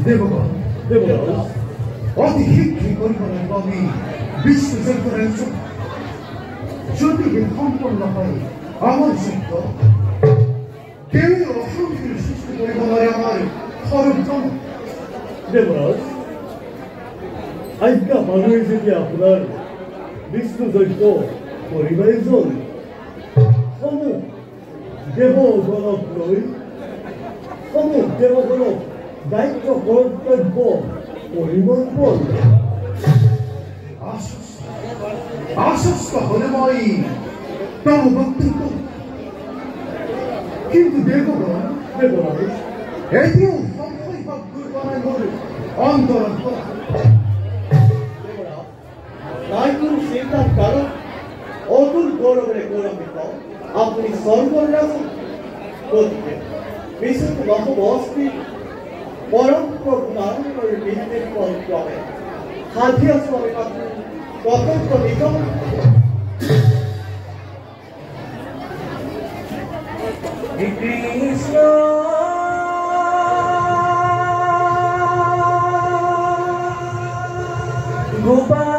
দেবগণ অতি শীঘ্রই পরিকল্পনা আমি বিষ্ণু চক্রের যদি সম্পন্ন হয় আমার সত্য কেউ অসংখ্য সৃষ্টি পরিকল্পনায় আমার খরচ দেবরাজ আজ্ঞা মানুষ যদি আপনার বিষ্ণু যজ্ঞ পরিবারের জন সমূহ দেবগণক লৈ সমূহ দেবগণক দায়িত্ব কর্তব্য পরিবর্তন আশ্বস্ত হলে মই তব বক্তব্য কিন্তু দেবগণ এটিও সম্পদ দুর্গণায় বলে অন্তরণ করা নাইকুর চিন্তার কারণ অতুল গৌরবের গৌরবিত আপনি সর্বরাজ করতে বিশুদ্ধ নববস্তি পরম প্রজ্ঞানের ভিত্তির ক্রমে সাধিয়া স্বামী ততন্ত্র নিগম কৃষ্ণ গোপাল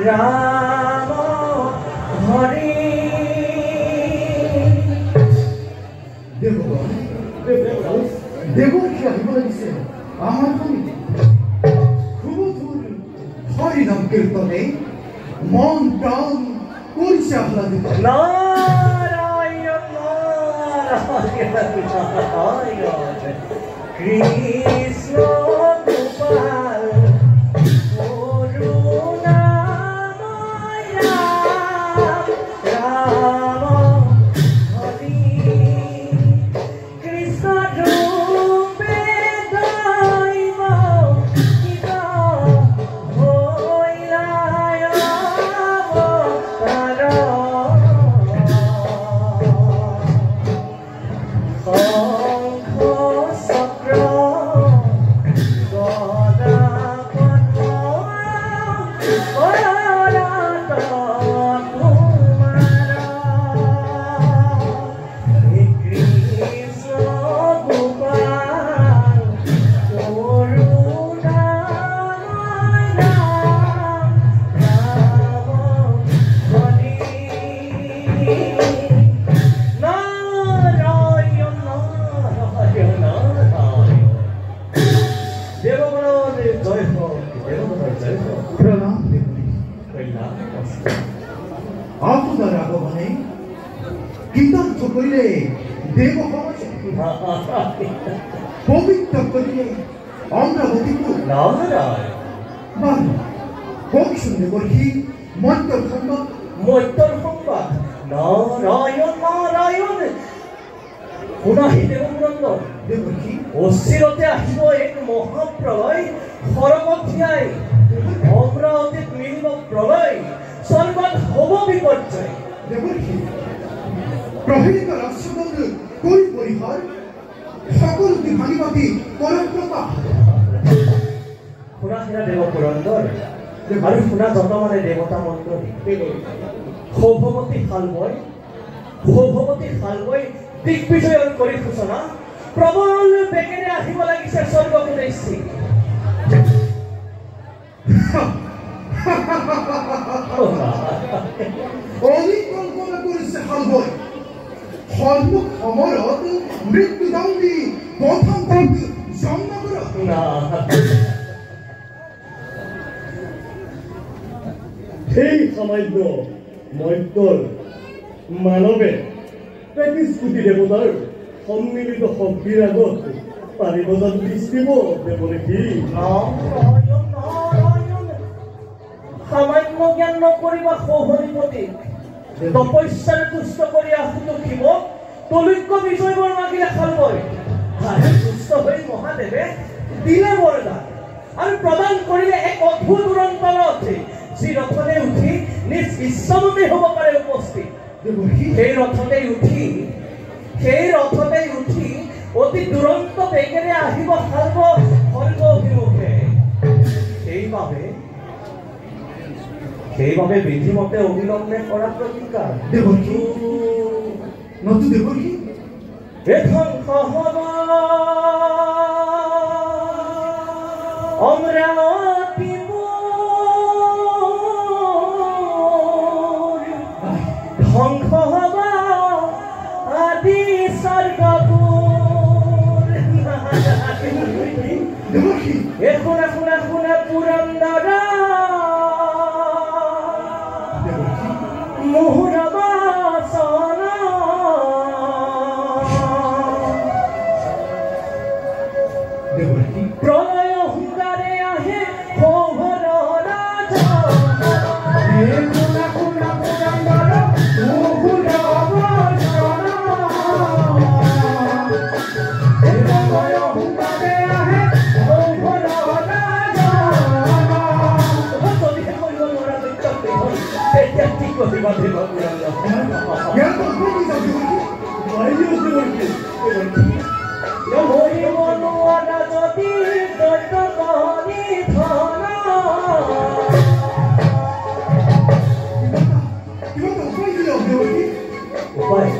রাম হরি দেবগণ কি আহিব লাগিছে আমার সমিতি খুব হরিনাম কীর্তনে মন প্রাণ করছে আহ্লাদিত নারায়ণ নারায়ণ কৃষ্ণ গোপাল আপনার আগমনে কৃতার্থ করিলে দেব সমাজে পবিত্র করিলে অমরাবতীপুর হোক শুনলে বলছি মন্ত্র সংবাদ নারায়ণ নারায়ণ শুনাহি দেবপুৰন্দৰ দেবকী অচিৰতে আহিব এক মহাপ্ৰলয় সৰগঠিয়াই অমৰাৱতীত মিলিব প্ৰলয় স্বৰ্গত হ'ব বিপৰ্যয় দেবকী প্ৰহেলিত ৰাষ্ট্ৰদণ্ড কৰি পৰিহাৰ সকলোকে ভাঙি পাতি পৰম্পৰা শুনাহিনা দেৱপুৰন্দৰ আৰু শুনা যতমানে দেৱতা মন্ত্ৰ সৌভৱতী শালবৈ দিগ্বিজয় কৰি সূচনা প্ৰবল বেগেৰে আহিব লাগিছে স্বৰ্গপুৰেশী অনিকল্পনা কৰিছে শালবৈ সন্মুখ সময়ত মৃত্যুদণ্ডী প্ৰথম জন্মগৰ সেই সামান্য মৈত্ৰৰ মানৱে ৩৫ কোটি দেৱতাৰ সন্মিলিত শক্তিৰ আগত পাৰিব জানো দৃষ্টিব দেৱলে কি সামান্য জ্ঞান নকৰিবা সৌহৰিপতি তপস্যাৰে তুষ্ট কৰি আহুতোষিব তলৈক্য বিজয়বৰ মাগিলে শালবৈ তুষ্ট হৈ মহাদেৱে দিলে বৰদান আৰু প্ৰদান কৰিলে এক অদ্ভুত উৰন্ত ৰথ যি ৰথতে উঠি নিজ ইচ্ছামতে হ'ব পাৰে উপস্থিত সেই ৰথতে উঠি অতি দুৰন্ত বেগেৰে আহিব শালব স্বৰ্গ অভিমুখে সেইভাবে বিধিমতে অবিলম্বে কৰা প্ৰতিকাৰ দেৱকী নতু দেৱকী ধ্বংস হব অমৰাৱতী ধ্বংস হব আদি স্বৰ্গপুৰ দেৱকী শুনা শুনা শুনা পুৰন্দৰা মোহৰ বাসন দেৱকী প্ৰলয় হুংকাৰে আহে সৌভৰ ৰাজা শুনা শুনা পুৰন্দৰ মোহৰ বাসন প্ৰলয় হুংকাৰে আহে সৌভৰ ৰাজা এতিয়া ঠিক কৰিবা পুৰন্দৰ ইয়াৰ কথা কি দেৱকী বাইদেউ দেৱকী হৰি মনোৱাৰা যদি দৈত কহনি ধন কিবা উপায় দিলে দেৱকী উপায়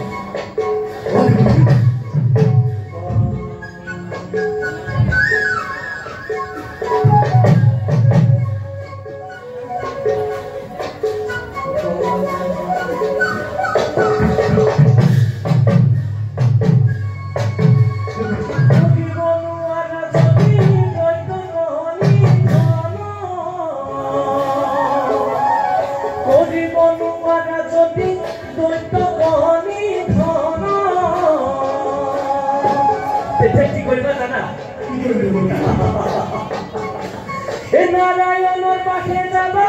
কি কৰিবা জানা নাৰায়ণৰ পাশে যাবা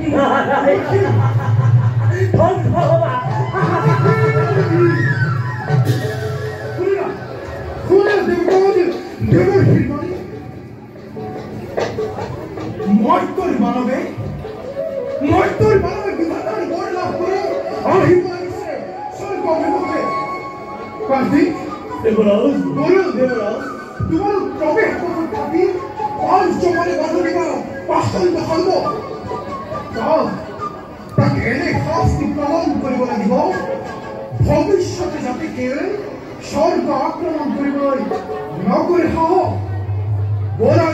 तुम्हारे विरक्त ধ্বংস হবা মই তোর মানবে বিধাতার বর লাভ করে আহিব লাগিছে স্বর্গ অভিমুখে কার্তিক দেবরাজ বলুন দেবরাজ তোমার প্রবেশ করুন পাপি পঞ্চমানে বাধা দিবা পাঁচজন দেখাব তাকে এনে শাস্তি প্রদান কৰিব লাগিব ভৱিষ্যতে যাতে কেৱল স্বৰ্গ আক্ৰমণ কৰিবলৈ নকৰে সাহস বলা